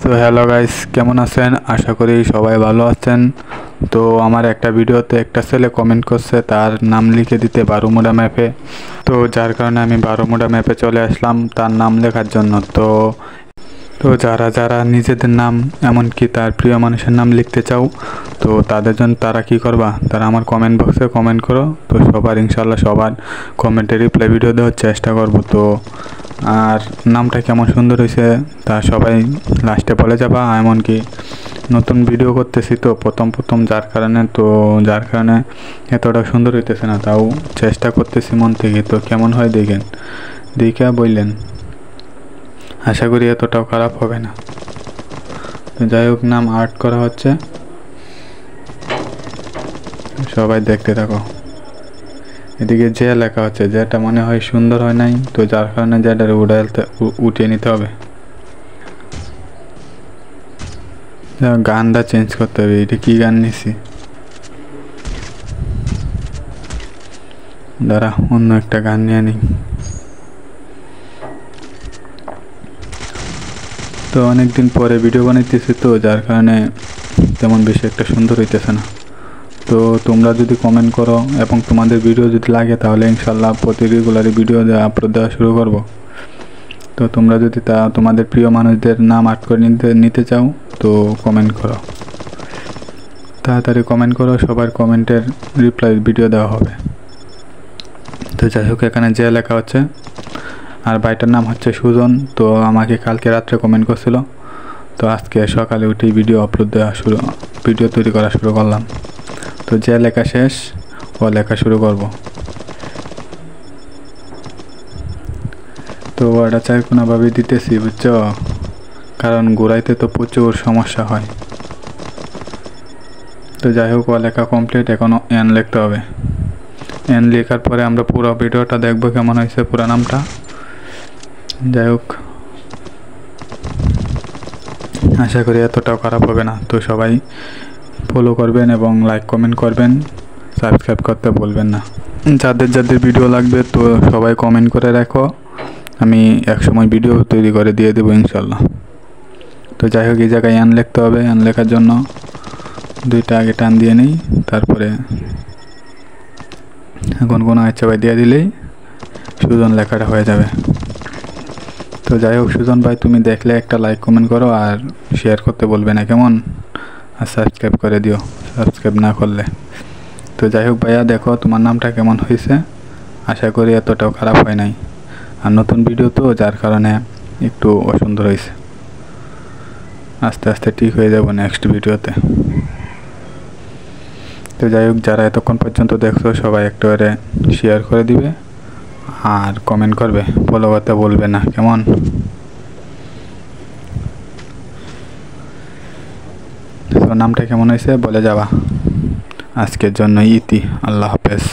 তো hello guys, কেমন আছেন? আশা করি সবাই ভালো আছেন। তো আমার একটা ভিডিওতে একটা ছেলে কমেন্ট করছে তার নাম লিখে দিতে বারোমুড়া ম্যাপে। তো যার কারণে আমি বারোমুড়া ম্যাপে চলে আসলাম তার নাম লেখার জন্য। তো তো যারা যারা নিজেদের নাম এমনকি তার প্রিয় মানুষের নাম লিখতে চাও, তো তাদের জন্য তারা কি করবা, তারা আমার কমেন্ট বক্সে কমেন্ট করো। তো সবার ইনশাল্লাহ সবার কমেন্টে রিপ্লাই ভিডিও দেওয়ার চেষ্টা করব। তো আর নামটা কেমন সুন্দর হয়েছে তা সবাই লাস্টে বলে যাবা। এমনকি নতুন ভিডিও করতেছি তো প্রথম যার কারণে এতটা সুন্দর হইতেছে না, তাও চেষ্টা করতেছি মন থেকে। তো কেমন হয় দেখেন, দেখে বললেন। আশা করি এতটাও খারাপ হবে না। তো যাই হোক, নাম আর্ট করা হচ্ছে, সবাই দেখতে থাকো। এদিকে যে লেখা হচ্ছে, যেটা মনে হয় সুন্দর হয় নাই, তো যার কারণে যেটা উঠিয়ে নিতে হবে। গানটা চেঞ্জ করতে হবে। এটা কি গান নিছি, দাঁড়া অন্য একটা গান নিয়ে নিই। তো অনেকদিন পরে ভিডিও বানাইতেছি, তো যার কারণে তেমন বেশি একটা সুন্দর হইতেছে না। তো তোমরা যদি কমেন্ট করো এবং তোমাদের ভিডিও যদি লাগে, তাহলে ইনশাল্লাহ প্রতি রেগুলারই ভিডিও আপলোড দেওয়া শুরু করব। তো তোমরা যদি তোমাদের প্রিয় মানুষদের নাম আর্ট করে নিতে চাও, তো কমেন্ট করো, তাড়াতাড়ি কমেন্ট করো। সবার কমেন্টের রিপ্লাই ভিডিও দেওয়া হবে। তো যাই হোক, এখানে যে লেখা হচ্ছে, আর ভাইটার নাম হচ্ছে সুজন। তো আমাকে কালকে রাত্রে কমেন্ট করছিল, তো আজকে সকালে উঠেই ভিডিও তৈরি করা শুরু করলাম। তো যে লেখা শেষ ও লেখা শুরু করব। তো ওটা চারকোনাভাবে দিতেছি, বুঝছো, কারণ ঘুরাইতে তো প্রচুর সমস্যা হয়। তো যাই হোক, ও লেখা কমপ্লিট। এখনও এন লিখতে হবে। এন লেখার পরে আমরা পুরো ভিডিওটা দেখবো কেমন হয়েছে পুরো নামটা। যাই হোক, আশা করি এতটাও খারাপ হবে না। তো সবাই ফলো করবেন এবং লাইক কমেন্ট করবেন, সাবস্ক্রাইব করতে বলবেন না। যাদের যাদের ভিডিও লাগবে, তো সবাই কমেন্ট করে রাখো, আমি একসময় ভিডিও তৈরি করে দিয়ে দেবো ইনশাল্লাহ। তো যাই হোক, এই জায়গায় এন লিখতে হবে। এন লেখার জন্য দুইটা আগে টান দিয়ে নিই, তারপরে এখন কোনো ইচ্ছা দিয়ে দিলেই সুজন লেখাটা হয়ে যাবে। তো যাই হোক সুজন ভাই, তুমি দেখলে একটা লাইক কমেন্ট করো আর শেয়ার করতে বলবে না, কেমন? আর সাবস্ক্রাইব করে দিও সাবস্ক্রাইব না করলে। তো যাই হোক ভাইয়া, দেখো তোমার নামটা কেমন হয়েছে। আশা করি এতটাও খারাপ হয় নাই। আর নতুন ভিডিও তো, যার কারণে একটু অসুন্দর হয়েছে। আস্তে আস্তে ঠিক হয়ে যাব নেক্সট ভিডিওতে। তো যাই হোক, যারা এতক্ষণ পর্যন্ত দেখছো সবাই একটুবারে শেয়ার করে দিবে আর কমেন্ট করবে, ফলো করতে বলবে না, কেমন? তো নামটা কেমন হয়েছে বলে যাবা। আজকের জন্য ইতি, আল্লাহ হাফেজ।